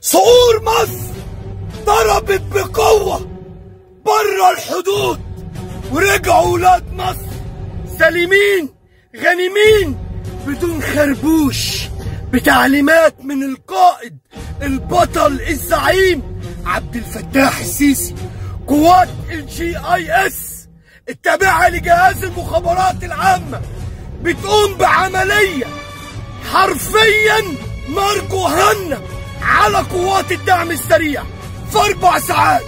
صقور مصر ضربت بقوة بره الحدود، ورجعوا ولاد مصر سالمين غانمين بدون خربوش، بتعليمات من القائد البطل الزعيم عبد الفتاح السيسي. قوات الGIS التابعة لجهاز المخابرات العامة بتقوم بعملية حرفيا نار جهنم على قوات الدعم السريع. في 4 ساعات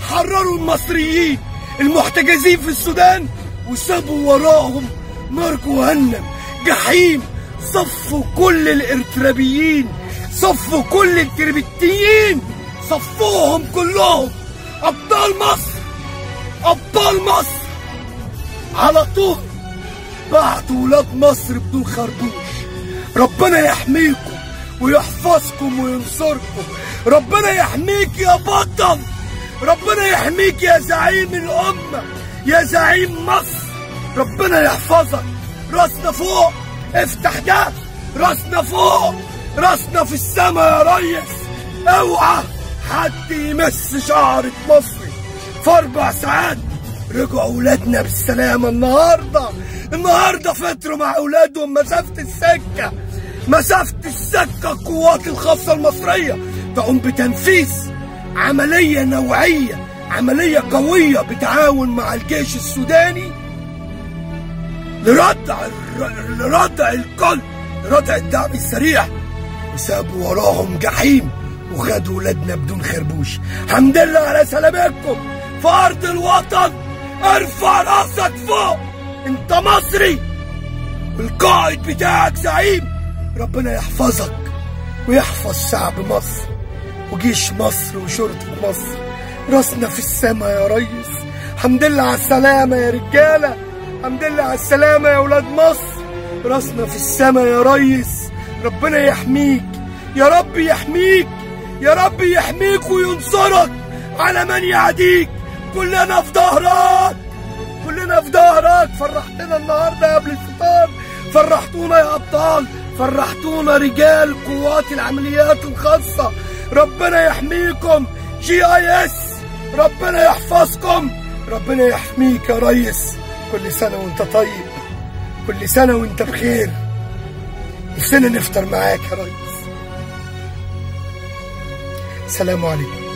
حرروا المصريين المحتجزين في السودان وسابوا وراهم نار جهنم جحيم. صفوا كل الارترابيين، صفوا كل التربتيين، صفوهم كلهم. ابطال مصر، ابطال مصر على طول بعتوا ولاد مصر بدون خربوش. ربنا يحميكم ويحفظكم وينصركم. ربنا يحميك يا بطل، ربنا يحميك يا زعيم الأمة، يا زعيم مصر. ربنا يحفظك. راسنا فوق، افتح ده، راسنا فوق، راسنا في السما يا ريس. اوعى حد يمس شعرة مصري. في 4 ساعات رجعوا اولادنا بالسلامة. النهارده فطروا مع اولادهم مسافة السكة. القوات الخاصة المصرية تقوم بتنفيذ عملية نوعية، عملية قوية بتعاون مع الجيش السوداني لردع القلب، لردع الدعم السريع. وسابوا وراهم جحيم وخدوا ولادنا بدون خربوش. حمد لله على سلامتكم في أرض الوطن. ارفع راسك فوق، انت مصري والقائد بتاعك زعيم. ربنا يحفظك ويحفظ شعب مصر وجيش مصر وشرطة مصر. راسنا في السما يا ريس. حمد لله على السلامة يا رجالة، حمد لله على السلامة يا ولاد مصر. راسنا في السما يا ريس. ربنا يحميك، يا رب يحميك، يا رب يحميك وينصرك على من يعاديك. كلنا في ظهرك، كلنا في ظهرك. فرحتنا النهارده قبل الفطار، فرحتونا يا ابطال، فرحتونا رجال قوات العمليات الخاصة. ربنا يحميكم GIS، ربنا يحفظكم، ربنا يحميك يا ريس. كل سنة وانت طيب، كل سنة وانت بخير. نفسنا نفطر معاك يا ريس. السلام عليكم.